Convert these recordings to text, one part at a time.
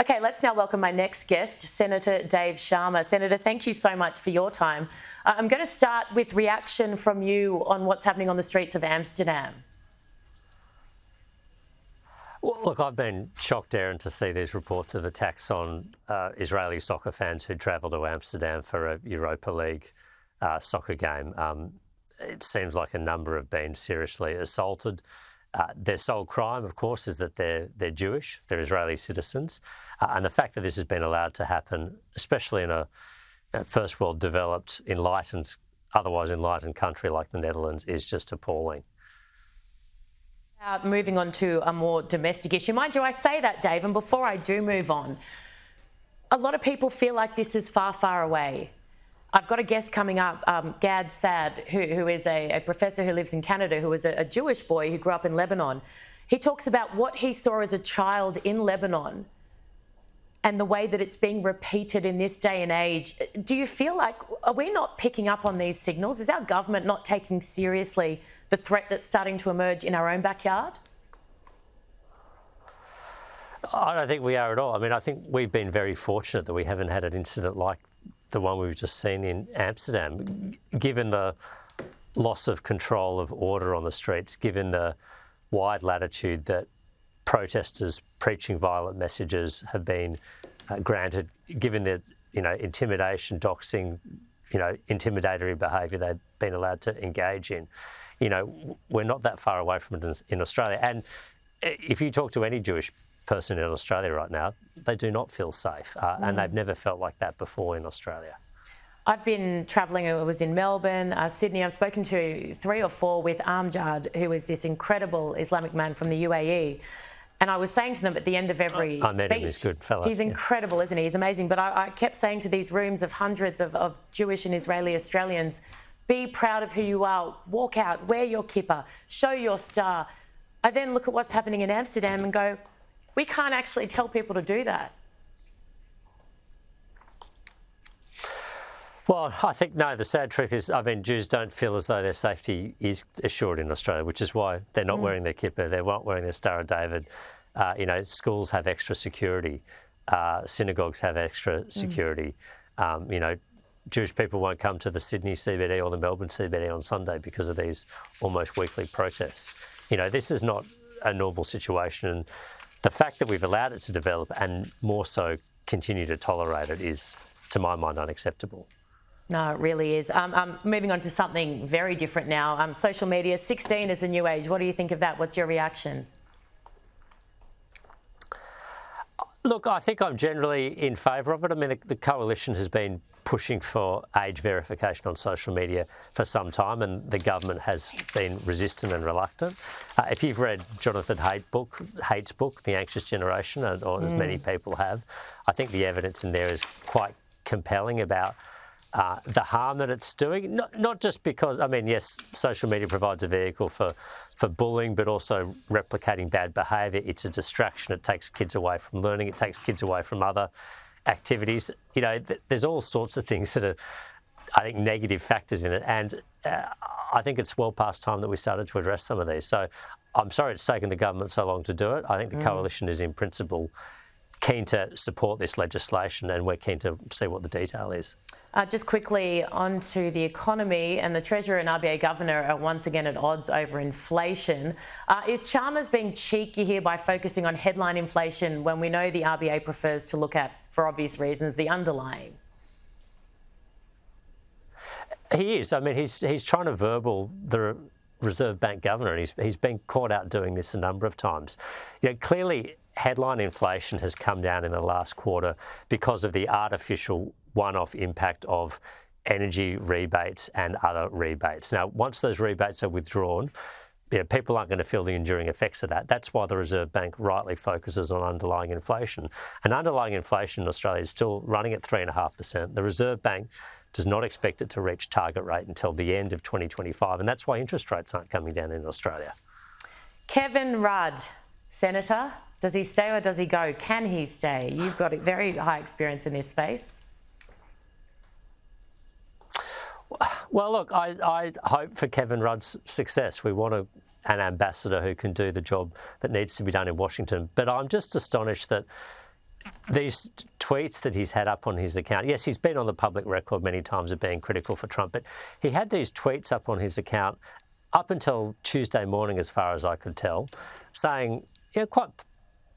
Okay, let's now welcome my next guest, Senator Dave Sharma. Senator, thank you so much for your time. I'm going to start with reaction from you on what's happening on the streets of Amsterdam. Well, look, I've been shocked, Erin, to see these reports of attacks on Israeli soccer fans who travel to Amsterdam for a Europa League soccer game. It seems like a number have been seriously assaulted. Their sole crime, of course, is that they're Jewish, they're Israeli citizens. And the fact that this has been allowed to happen, especially in a first world developed, enlightened, otherwise enlightened country like the Netherlands, is just appalling. Moving on to a more domestic issue. Mind you, I say that, Dave, and before I do move on, a lot of people feel like this is far, far away. I've got a guest coming up, Gad Saad, who is a professor who lives in Canada, who was a Jewish boy who grew up in Lebanon. He talks about what he saw as a child in Lebanon and the way that it's being repeated in this day and age. Do you feel like, are we not picking up on these signals? Is our government not taking seriously the threat that's starting to emerge in our own backyard? I don't think we are at all. I mean, I think we've been very fortunate that we haven't had an incident like the one we've just seen in Amsterdam, given the loss of control of order on the streets, given the wide latitude that protesters preaching violent messages have been granted, given the intimidation, doxing, intimidatory behaviour they've been allowed to engage in. We're not that far away from it in Australia. And if you talk to any Jewish person in Australia right now, they do not feel safe, and they've never felt like that before in Australia. I've been travelling, I was in Melbourne, Sydney. I've spoken to 3 or 4 with Amjad, who is this incredible Islamic man from the UAE. And I was saying to them at the end of every I met speech, him, he's a good fellow. He's incredible, isn't he? He's amazing. But I kept saying to these rooms of hundreds of Jewish and Israeli Australians, be proud of who you are, walk out, wear your kippah, show your star. I then look at what's happening in Amsterdam and go, we can't actually tell people to do that. Well, I think, no, the sad truth is, Jews don't feel as though their safety is assured in Australia, which is why they're not wearing their kippah, they're not wearing their Star of David. Schools have extra security, synagogues have extra security. Jewish people won't come to the Sydney CBD or the Melbourne CBD on Sunday because of these almost weekly protests. This is not a normal situation, and the fact that we've allowed it to develop and more so continue to tolerate it is, to my mind, unacceptable. No, it really is. Moving on to something very different now. Social media, 16 is a new age. What do you think of that? What's your reaction? Look, I think I'm generally in favour of it. I mean, the Coalition has been pushing for age verification on social media for some time, and the government has been resistant and reluctant. If you've read Jonathan Haidt's book, The Anxious Generation, or as many people have, I think the evidence in there is quite compelling about the harm that it's doing, not just because, yes, social media provides a vehicle for bullying, but also replicating bad behaviour. It's a distraction. It takes kids away from learning. It takes kids away from other activities. There's all sorts of things that are, I think, negative factors in it. And I think it's well past time that we started to address some of these. So I'm sorry it's taken the government so long to do it. I think the Coalition is in principle keen to support this legislation, and we're keen to see what the detail is. Just quickly onto the economy, and the Treasurer and RBA Governor are once again at odds over inflation. Is Chalmers being cheeky here by focusing on headline inflation when we know the RBA prefers to look at, for obvious reasons, the underlying? He is. He's trying to verbal the Reserve Bank Governor, and he's been caught out doing this a number of times. Clearly, headline inflation has come down in the last quarter because of the artificial one-off impact of energy rebates and other rebates. Now, once those rebates are withdrawn, people aren't going to feel the enduring effects of that. That's why the Reserve Bank rightly focuses on underlying inflation. And underlying inflation in Australia is still running at 3.5%. The Reserve Bank does not expect it to reach target rate until the end of 2025, and that's why interest rates aren't coming down in Australia. Kevin Rudd, Senator, does he stay or does he go? Can he stay? You've got very high experience in this space. Well, look, I hope for Kevin Rudd's success. We want an ambassador who can do the job that needs to be done in Washington. But I'm just astonished that these tweets that he's had up on his account, yes, he's been on the public record many times of being critical for Trump, but he had these tweets up on his account up until Tuesday morning, as far as I could tell, saying, quite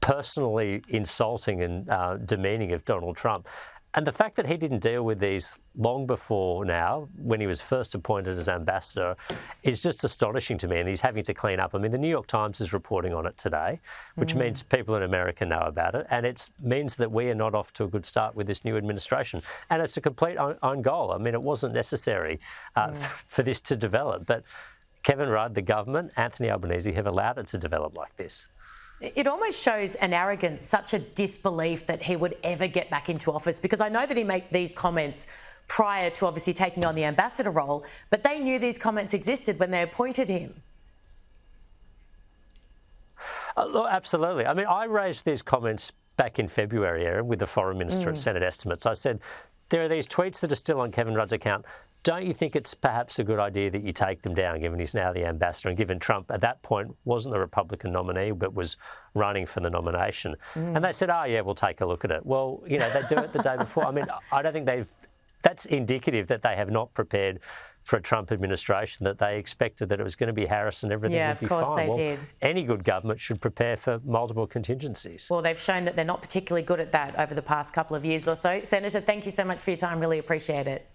personally insulting and demeaning of Donald Trump. And the fact that he didn't deal with these long before now, when he was first appointed as ambassador, is just astonishing to me. And he's having to clean up. I mean, the New York Times is reporting on it today, which means people in America know about it. And it means that we are not off to a good start with this new administration. And it's a complete own goal. I mean, it wasn't necessary for this to develop. But Kevin Rudd, the government, Anthony Albanese have allowed it to develop like this. It almost shows an arrogance, such a disbelief that he would ever get back into office, because I know that he made these comments prior to obviously taking on the ambassador role, but they knew these comments existed when they appointed him. Look, absolutely. I mean, I raised these comments back in February, Erin, with the foreign minister at Senate Estimates. I said, there are these tweets that are still on Kevin Rudd's account. Don't you think it's perhaps a good idea that you take them down, given he's now the ambassador and given Trump at that point wasn't the Republican nominee but was running for the nomination? And they said, oh, yeah, we'll take a look at it. Well, they do it the day before. I mean, I don't think that's indicative that they have not prepared for a Trump administration, that they expected that it was going to be Harris and everything would be fine. Yeah, of course they did. Any good government should prepare for multiple contingencies. Well, they've shown that they're not particularly good at that over the past couple of years or so. Senator, thank you so much for your time. Really appreciate it.